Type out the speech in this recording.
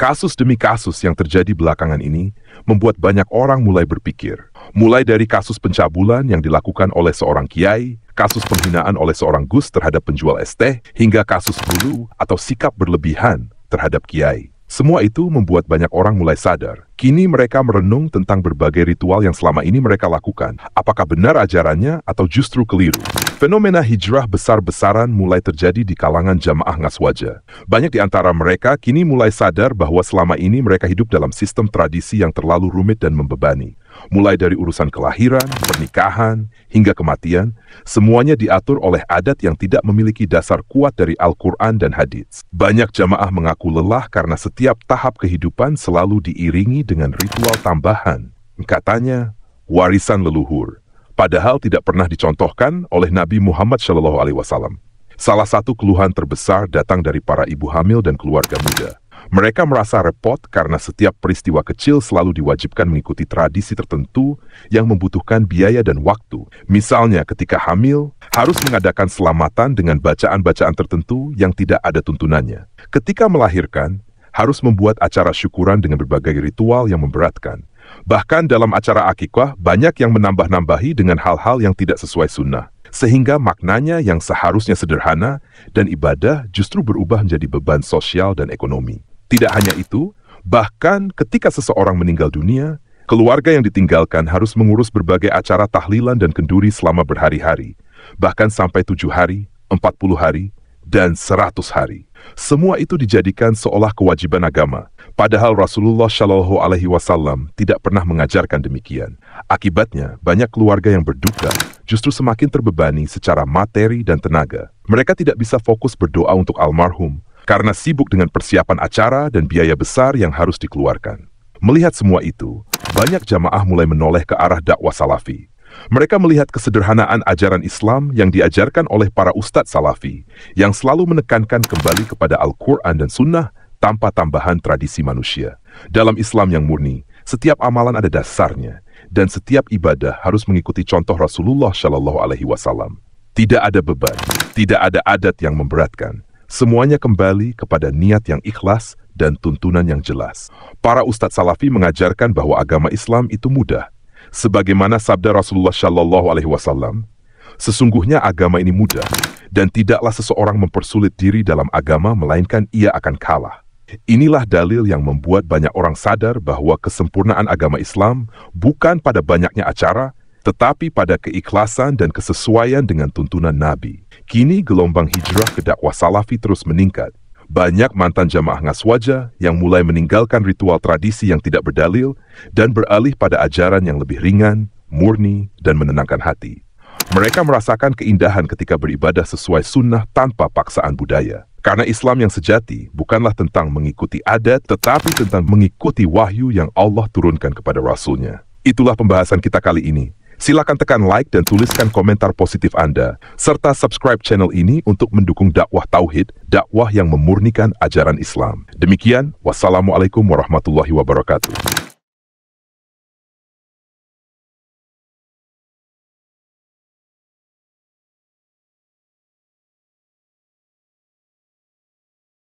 Kasus demi kasus yang terjadi belakangan ini membuat banyak orang mulai berpikir. Mulai dari kasus pencabulan yang dilakukan oleh seorang kiai, kasus penghinaan oleh seorang gus terhadap penjual es teh, hingga kasus hulu atau sikap berlebihan terhadap kiai. Semua itu membuat banyak orang mulai sadar. Kini mereka merenung tentang berbagai ritual yang selama ini mereka lakukan. Apakah benar ajarannya atau justru keliru? Fenomena hijrah besar-besaran mulai terjadi di kalangan jamaah Ngaswaja. Banyak di antara mereka kini mulai sadar bahwa selama ini mereka hidup dalam sistem tradisi yang terlalu rumit dan membebani. Mulai dari urusan kelahiran, pernikahan, hingga kematian, semuanya diatur oleh adat yang tidak memiliki dasar kuat dari Al-Quran dan hadits. Banyak jamaah mengaku lelah karena setiap tahap kehidupan selalu diiringi dengan ritual tambahan. Katanya, warisan leluhur. Padahal tidak pernah dicontohkan oleh Nabi Muhammad SAW. Salah satu keluhan terbesar datang dari para ibu hamil dan keluarga muda. Mereka merasa repot karena setiap peristiwa kecil selalu diwajibkan mengikuti tradisi tertentu yang membutuhkan biaya dan waktu. Misalnya ketika hamil, harus mengadakan selamatan dengan bacaan-bacaan tertentu yang tidak ada tuntunannya. Ketika melahirkan, harus membuat acara syukuran dengan berbagai ritual yang memberatkan. Bahkan dalam acara akikah, banyak yang menambah-nambahi dengan hal-hal yang tidak sesuai sunnah. Sehingga maknanya yang seharusnya sederhana dan ibadah justru berubah menjadi beban sosial dan ekonomi. Tidak hanya itu, bahkan ketika seseorang meninggal dunia, keluarga yang ditinggalkan harus mengurus berbagai acara tahlilan dan kenduri selama berhari-hari, bahkan sampai 7 hari, 40 hari, dan 100 hari. Semua itu dijadikan seolah kewajiban agama, padahal Rasulullah SAW tidak pernah mengajarkan demikian. Akibatnya, banyak keluarga yang berduka justru semakin terbebani secara materi dan tenaga. Mereka tidak bisa fokus berdoa untuk almarhum, karena sibuk dengan persiapan acara dan biaya besar yang harus dikeluarkan. Melihat semua itu, banyak jamaah mulai menoleh ke arah dakwah salafi. Mereka melihat kesederhanaan ajaran Islam yang diajarkan oleh para ustadz salafi, yang selalu menekankan kembali kepada Al-Quran dan Sunnah tanpa tambahan tradisi manusia. Dalam Islam yang murni, setiap amalan ada dasarnya, dan setiap ibadah harus mengikuti contoh Rasulullah SAW. Tidak ada beban, tidak ada adat yang memberatkan. Semuanya kembali kepada niat yang ikhlas dan tuntunan yang jelas. Para ustadz salafi mengajarkan bahwa agama Islam itu mudah. Sebagaimana sabda Rasulullah SAW, sesungguhnya agama ini mudah, dan tidaklah seseorang mempersulit diri dalam agama melainkan ia akan kalah. Inilah dalil yang membuat banyak orang sadar bahwa kesempurnaan agama Islam bukan pada banyaknya acara, tetapi pada keikhlasan dan kesesuaian dengan tuntunan Nabi. Kini gelombang hijrah ke dakwah salafi terus meningkat. Banyak mantan jamaah Ngaswaja yang mulai meninggalkan ritual tradisi yang tidak berdalil dan beralih pada ajaran yang lebih ringan, murni, dan menenangkan hati. Mereka merasakan keindahan ketika beribadah sesuai sunnah tanpa paksaan budaya. Karena Islam yang sejati bukanlah tentang mengikuti adat, tetapi tentang mengikuti wahyu yang Allah turunkan kepada Rasul-Nya. Itulah pembahasan kita kali ini. Silakan tekan like dan tuliskan komentar positif Anda, serta subscribe channel ini untuk mendukung dakwah tauhid, dakwah yang memurnikan ajaran Islam. Demikian, wassalamualaikum warahmatullahi wabarakatuh.